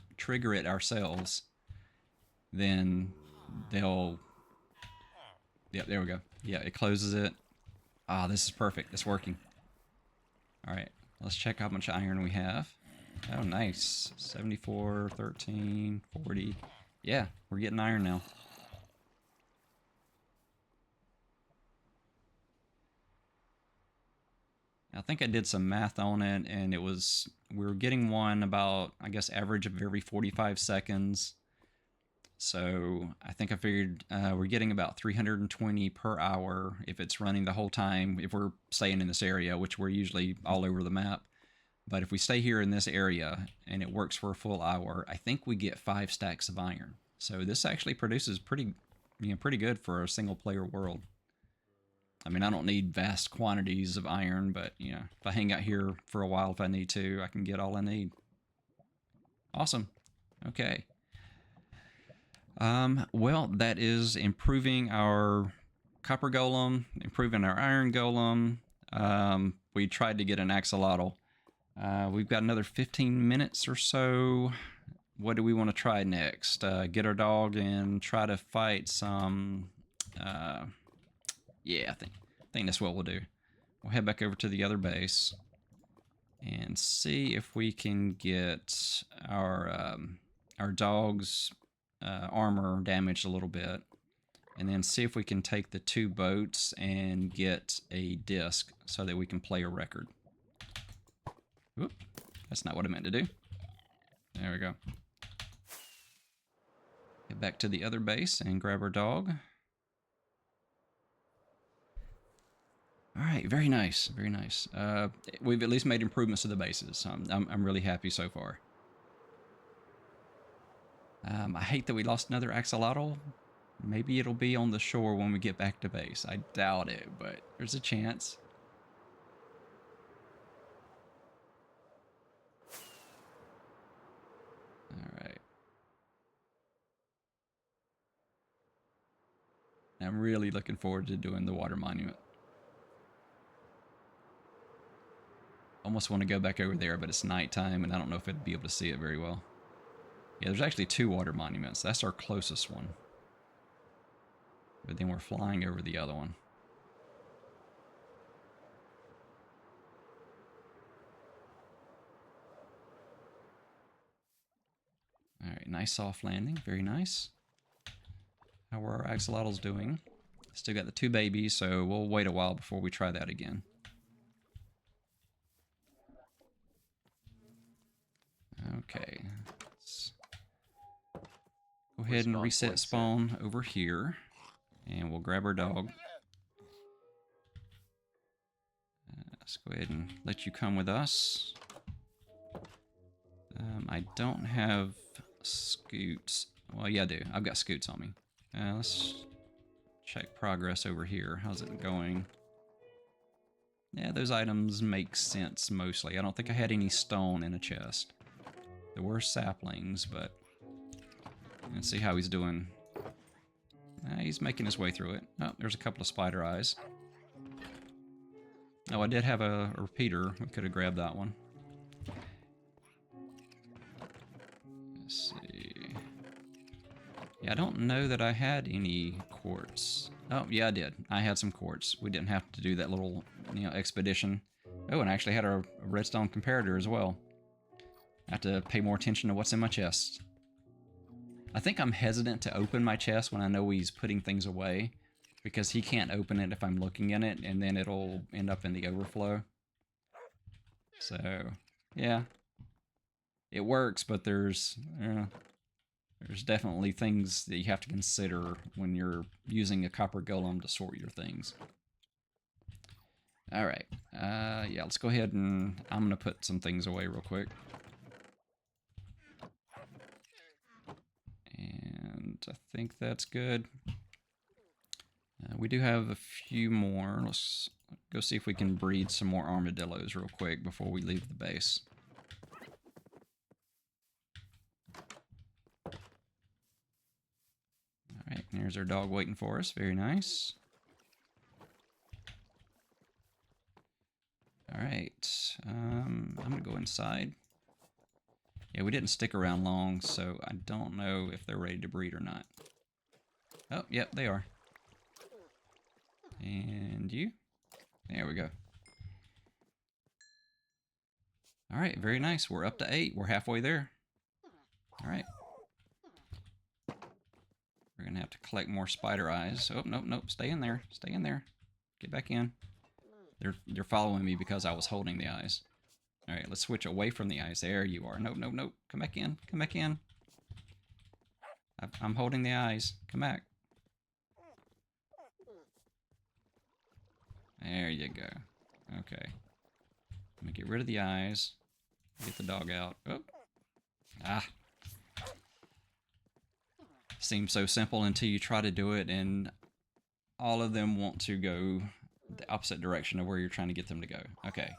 it ourselves. Then they'll. Yeah, there we go. Yeah, it closes it. Ah, this is perfect. It's working. All right, let's check how much iron we have. Oh, nice. 74, 13, 40. Yeah, we're getting iron now. I think I did some math on it, and it was, we were getting one about, I guess, average of every 45 seconds. So I think I figured we're getting about 320 per hour if it's running the whole time, if we're staying in this area, which we're usually all over the map. But if we stay here in this area and it works for a full hour, I think we get 5 stacks of iron. So this actually produces pretty good for a single player world. I mean, I don't need vast quantities of iron, but if I hang out here for a while if I need to, I can get all I need. Awesome. Okay. Well, that is improving our copper golem, improving our iron golem. We tried to get an axolotl. We've got another 15 minutes or so. What do we want to try next? Get our dog and try to fight some... yeah, I think that's what we'll do. We'll head back over to the other base. and see if we can get our dog's armor damaged a little bit, and then see if we can take the 2 boats and get a disc so that we can play a record. Oop, that's not what I meant to do. There we go. Get back to the other base and grab our dog. All right, very nice, very nice. We've at least made improvements to the bases. So I'm really happy so far. I hate that we lost another axolotl. Maybe it'll be on the shore when we get back to base. I doubt it, but there's a chance. All right. I'm really looking forward to doing the water monument. Almost want to go back over there, but it's nighttime, and I don't know if I'd be able to see it very well. Yeah, there's actually 2 water monuments. That's our closest one. But then we're flying over the other one. Alright, nice soft landing. Very nice. How are our axolotls doing? Still got the 2 babies, so we'll wait a while before we try that again. Okay. Let's go ahead and reset spawn over here. And we'll grab our dog. Let's go ahead and let you come with us. I don't have scoots. Well, yeah, I do. I've got scoots on me. Let's check progress over here. How's it going? Yeah, those items make sense mostly. I don't think I had any stone in a chest. There were saplings, but let's see how he's doing. He's making his way through it. Oh, there's a couple of spider eyes. Oh, I did have a repeater. We could have grabbed that one. Let's see. Yeah, I don't know that I had any quartz. Oh, yeah, I did. I had some quartz. We didn't have to do that little, expedition. Oh, and I actually had a redstone comparator as well. I have to pay more attention to what's in my chest. I think I'm hesitant to open my chest when I know he's putting things away, because he can't open it if I'm looking in it, and then it'll end up in the overflow. So, yeah. It works, but there's definitely things that you have to consider when you're using a copper golem to sort your things. Alright, yeah, let's go ahead and I'm going to put some things away real quick. And I think that's good. We do have a few more. Let's go see if we can breed some more armadillos real quick before we leave the base. Alright, there's our dog waiting for us. Very nice. Alright, I'm going to go inside. Yeah, we didn't stick around long, so I don't know if they're ready to breed or not. Oh, yep, they are. And you? There we go. Alright, very nice. We're up to 8. We're halfway there. Alright. We're going to have to collect more spider eyes. Oh, nope, nope. Stay in there. Stay in there. Get back in. They're following me because I was holding the eyes. Alright, let's switch away from the eyes. There you are. Nope, nope, nope. Come back in. Come back in. I'm holding the eyes. Come back. There you go. Okay. Let me get rid of the eyes. Get the dog out. Oh. Ah. Seems so simple until you try to do it, and all of them want to go the opposite direction of where you're trying to get them to go. Okay.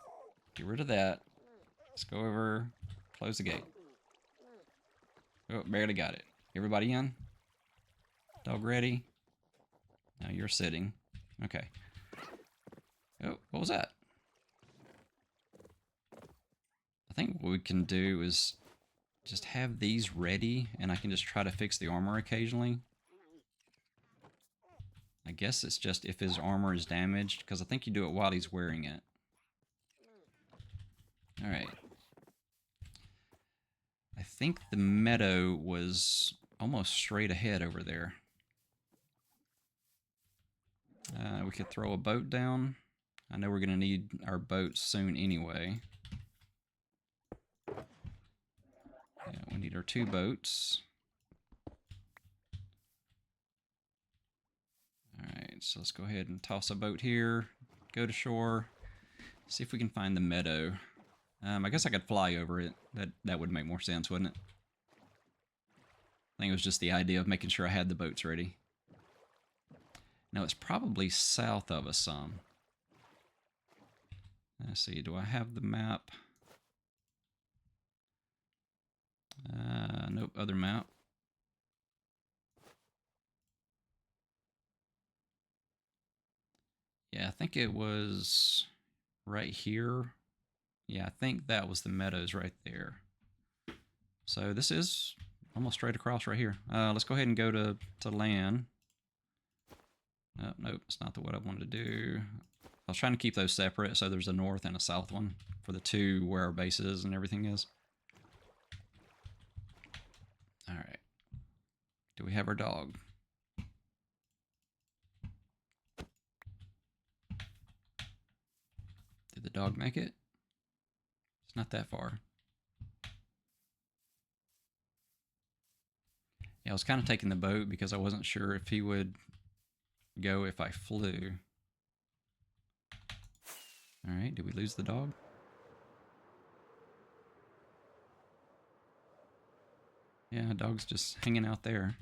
Get rid of that. Let's go over. Close the gate. Oh, barely got it. Everybody in? Dog ready? Now you're sitting. Okay. Oh, what was that? I think what we can do is just have these ready, and I can just try to fix the armor occasionally. I guess it's just if his armor is damaged, because I think you do it while he's wearing it. Alright. I think the meadow was almost straight ahead over there. We could throw a boat down. I know we're going to need our boat soon anyway. Yeah, we need our 2 boats. Alright, so let's go ahead and toss a boat here. Go to shore. See if we can find the meadow. I guess I could fly over it. That would make more sense, wouldn't it? I think it was just the idea of making sure I had the boats ready. Now it's probably south of us some. Let's see, do I have the map? Nope, other map. Yeah, I think it was right here. Yeah, I think that was the meadows right there. So this is almost straight across right here. Let's go ahead and go to land. Oh, nope, it's not what I wanted to do. I was trying to keep those separate, so there's a north and a south one for the 2 where our base is and everything is. Alright. Do we have our dog? Did the dog make it? It's not that far. Yeah, I was kind of taking the boat because I wasn't sure if he would go if I flew. Alright, did we lose the dog? Yeah, dog's just hanging out there.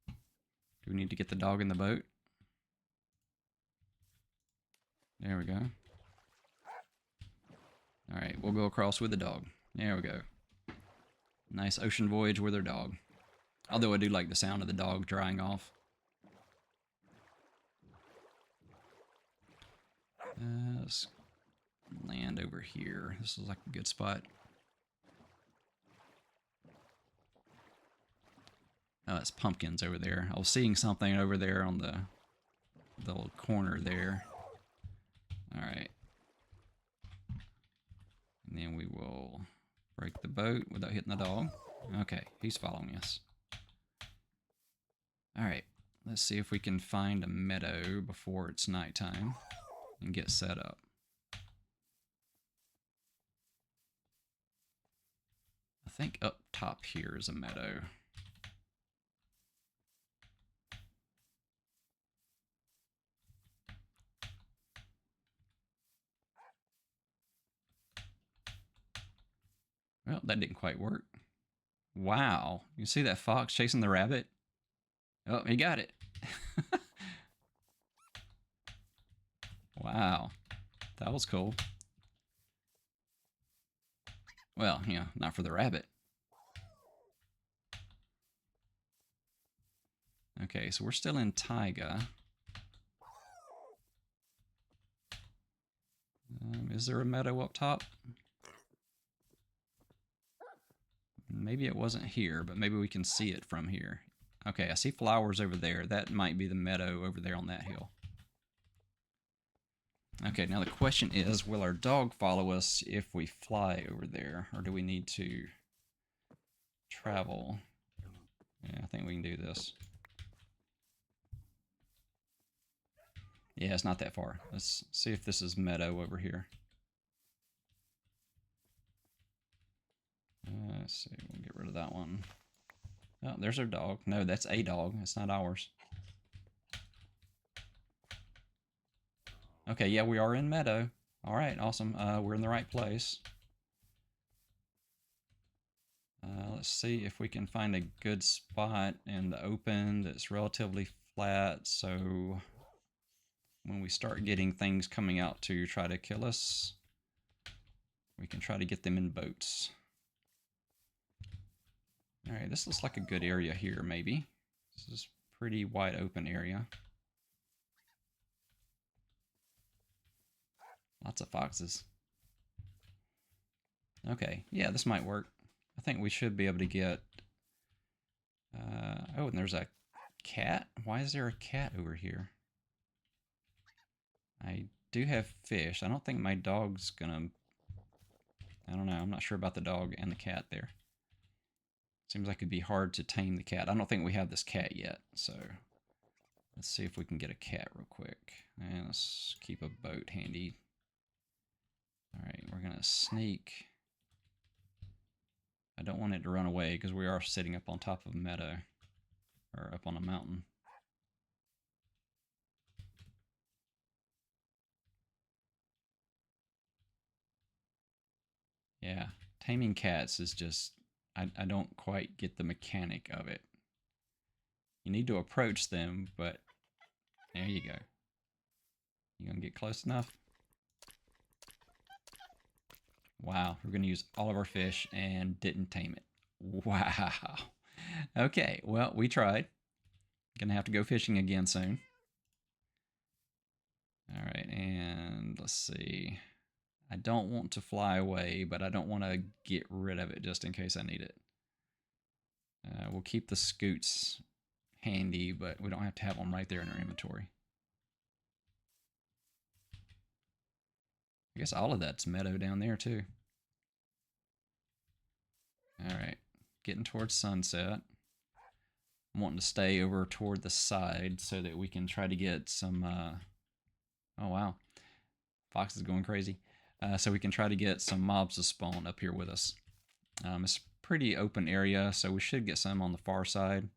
Do we need to get the dog in the boat? There we go. Alright, we'll go across with the dog. There we go. Nice ocean voyage with our dog. Although I do like the sound of the dog drying off. Let's land over here. This is like a good spot. Oh, it's pumpkins over there. I was seeing something over there on the little corner there. Alright. And then we will break the boat without hitting the dog. Okay, he's following us. Alright, let's see if we can find a meadow before it's nighttime and get set up. I think up top here is a meadow. Well, that didn't quite work. Wow, you see that fox chasing the rabbit? Oh, he got it. Wow, that was cool. Well, yeah, not for the rabbit. Okay, so we're still in taiga. Is there a meadow up top? Maybe it wasn't here, but maybe we can see it from here. Okay, I see flowers over there. That might be the meadow over there on that hill. Okay, now the question is, will our dog follow us if we fly over there? Or do we need to travel? Yeah, I think we can do this. Yeah, it's not that far. Let's see if this is meadow over here. Let's see, we'll get rid of that one. Oh, there's our dog. No, that's a dog. It's not ours. Okay, yeah, we are in meadow. All right, awesome. We're in the right place. Let's see if we can find a good spot in the open that's relatively flat, so when we start getting things coming out to try to kill us, we can try to get them in boats. Alright, this looks like a good area here, maybe. This is a pretty wide open area. Lots of foxes. Okay, yeah, this might work. I think we should be able to get... oh, and there's a cat? Why is there a cat over here? I do have fish. I don't think my dog's gonna... I don't know. I'm not sure about the dog and the cat there. Seems like it'd be hard to tame the cat. I don't think we have this cat yet, so let's see if we can get a cat real quick. And let's keep a boat handy. All right, we're gonna sneak. I don't want it to run away because we are sitting up on top of a meadow, or up on a mountain. Yeah, taming cats is just, I don't quite get the mechanic of it. You need to approach them, but there you go. You gonna get close enough? Wow, we're gonna use all of our fish and didn't tame it. Wow. Okay, well, we tried. Gonna have to go fishing again soon. All right, and let's see. I don't want to fly away, but I don't want to get rid of it just in case I need it. We'll keep the scoots handy, but we don't have to have them right there in our inventory. I guess all of that's meadow down there too. All right, getting towards sunset. I'm wanting to stay over toward the side so that we can try to get some, oh wow, Fox is going crazy. So we can try to get some mobs to spawn up here with us. It's a pretty open area, so we should get some on the far side.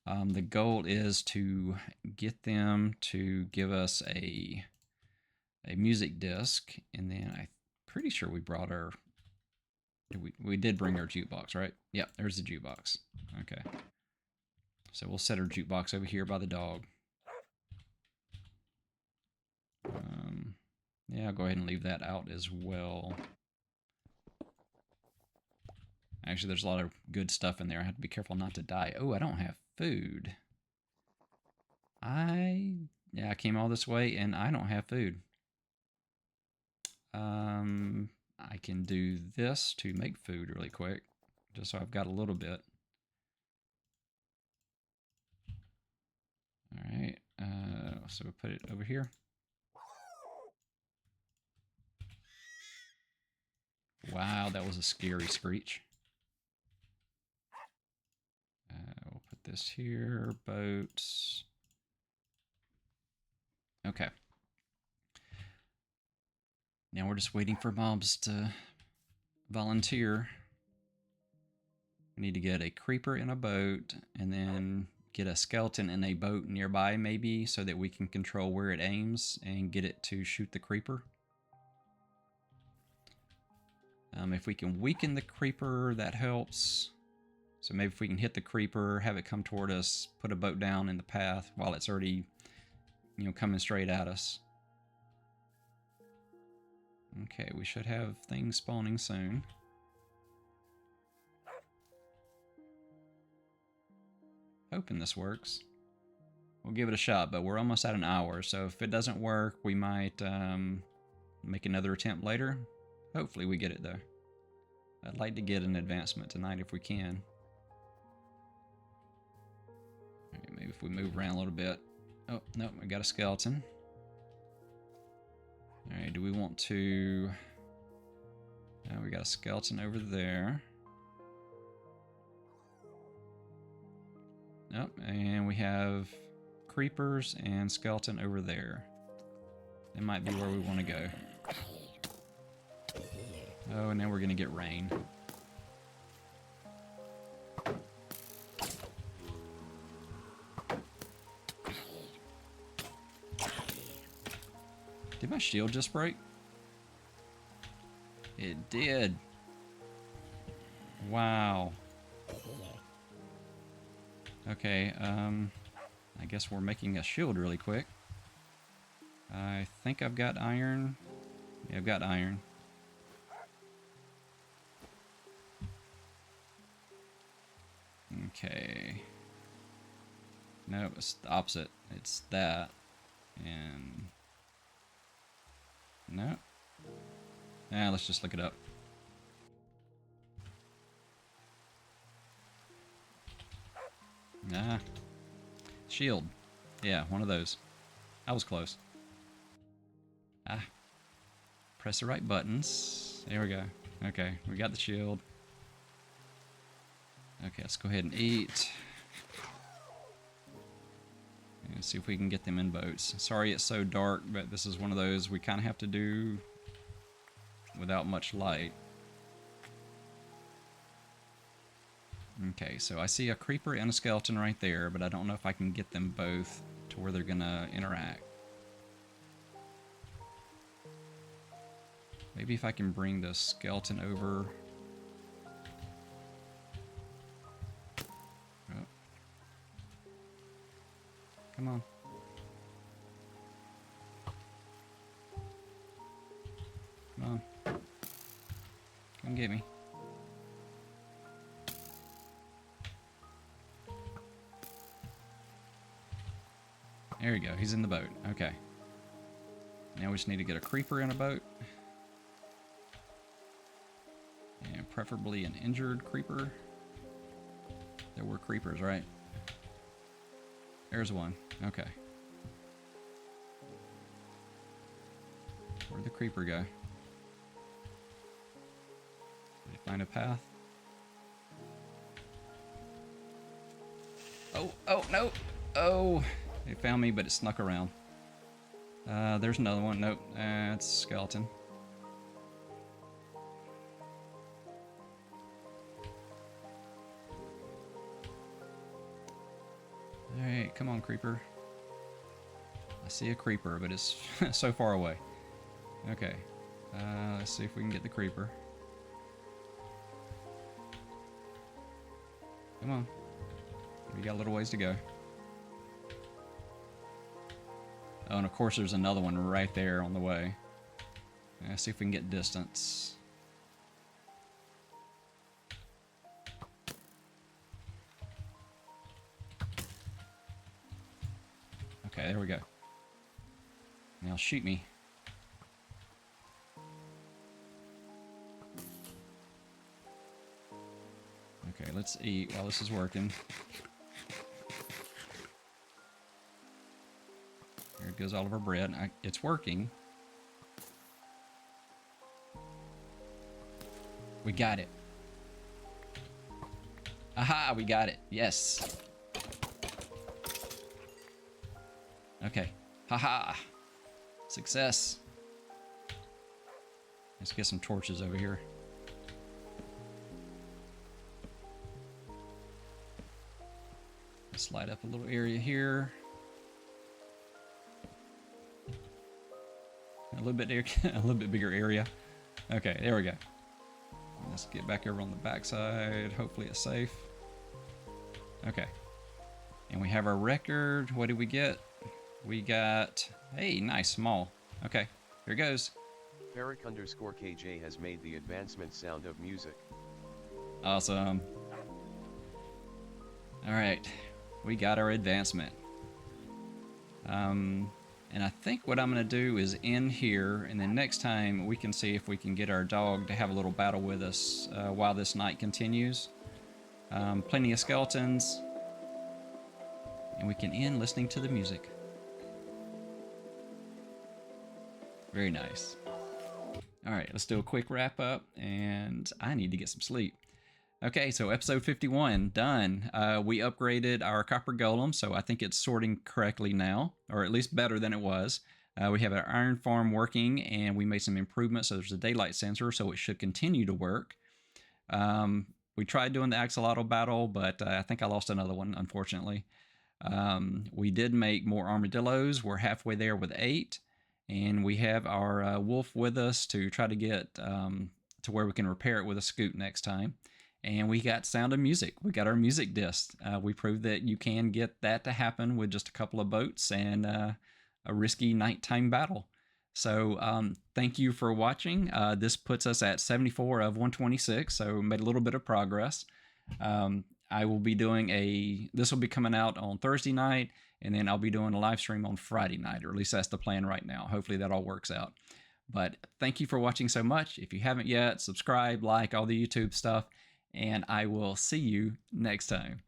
The goal is to get them to give us a music disc, and then I'm pretty sure we brought our, we did bring our jukebox, right? Yep, there's the jukebox. Okay. So we'll set our jukebox over here by the dog. Yeah, I'll go ahead and leave that out as well. Actually, there's a lot of good stuff in there. I have to be careful not to die. Oh, I don't have food. Yeah, I came all this way and I don't have food. I can do this to make food really quick, just so I've got a little bit. All right, so we'll put it over here. Wow, that was a scary screech. We'll put this here, boats. Okay. Now we're just waiting for mobs to volunteer. We need to get a creeper in a boat and then get a skeleton in a boat nearby maybe so that we can control where it aims and get it to shoot the creeper. If we can weaken the creeper, that helps. So maybe if we can hit the creeper, have it come toward us, put a boat down in the path while it's already, you know, coming straight at us. Okay, we should have things spawning soon. Hoping this works. We'll give it a shot, but we're almost at an hour, so if it doesn't work, we might make another attempt later. Hopefully we get it though. I'd like to get an advancement tonight if we can. Alright, maybe if we move around a little bit. Oh, no, we got a skeleton. Alright, do we want to... Oh, we got a skeleton over there. Nope, and we have creepers and skeleton over there. It might be where we want to go. Oh, and now we're going to get rain. Did my shield just break? It did. Wow. Okay, I guess we're making a shield really quick. I think I've got iron. Yeah, I've got iron. Okay. No, it's the opposite. It's that. And... no. Yeah, let's just look it up. Nah. Shield. Yeah, one of those. I was close. Ah. Press the right buttons. There we go. Okay, we got the shield. Okay, let's go ahead and eat. And see if we can get them in boats. Sorry it's so dark, but this is one of those we kind of have to do without much light. Okay, so I see a creeper and a skeleton right there, but I don't know if I can get them both to where they're gonna interact. Maybe if I can bring the skeleton over. Oh. Come on. Come on. Come get me. There you go, he's in the boat. Okay. Now we just need to get a creeper in a boat. And preferably an injured creeper. There were creepers, right? There's one. Okay. Where'd the creeper go? Did he find a path? Oh, oh, no! Oh! It found me, but it snuck around. There's another one. Nope, it's a skeleton. Alright, come on, creeper. I see a creeper, but it's so far away. Okay, let's see if we can get the creeper. Come on. We got a little ways to go. Oh, and of course there's another one right there on the way. Let's see if we can get distance. Okay, there we go. Now shoot me. Okay, let's eat while this is working. Here goes all of our bread. It's working. We got it. Aha, we got it. Yes. Okay. Haha. Success. Let's get some torches over here. Let's light up a little area here. A little bit bigger area. Okay, there we go. Let's get back over on the backside. Hopefully it's safe. Okay. And we have our record. What did we get? We got, hey, nice, small. Okay, here goes. Ferrik_KJ has made the advancement sound of music. Awesome. All right, we got our advancement. And I think what I'm going to do is end here, and then next time we can see if we can get our dog to have a little battle with us while this night continues. Plenty of skeletons, and we can end listening to the music. Very nice. All right, let's do a quick wrap up, and I need to get some sleep. Okay, so episode 51, done. We upgraded our copper golem, so I think it's sorting correctly now, or at least better than it was. We have our iron farm working, and we made some improvements, so there's a daylight sensor, so it should continue to work. We tried doing the Axolotl battle, but I think I lost another one, unfortunately. We did make more armadillos. We're halfway there with 8, and we have our wolf with us to try to get to where we can repair it with a scoop next time. And we got Sound of Music. We got our music disc. We proved that you can get that to happen with just a couple of boats and a risky nighttime battle. So thank you for watching. This puts us at 74 of 126, so made a little bit of progress. I will be doing this will be coming out on Thursday night, and then I'll be doing a live stream on Friday night, or at least that's the plan right now. Hopefully that all works out. But thank you for watching so much. If you haven't yet, subscribe, like, all the YouTube stuff, and I will see you next time.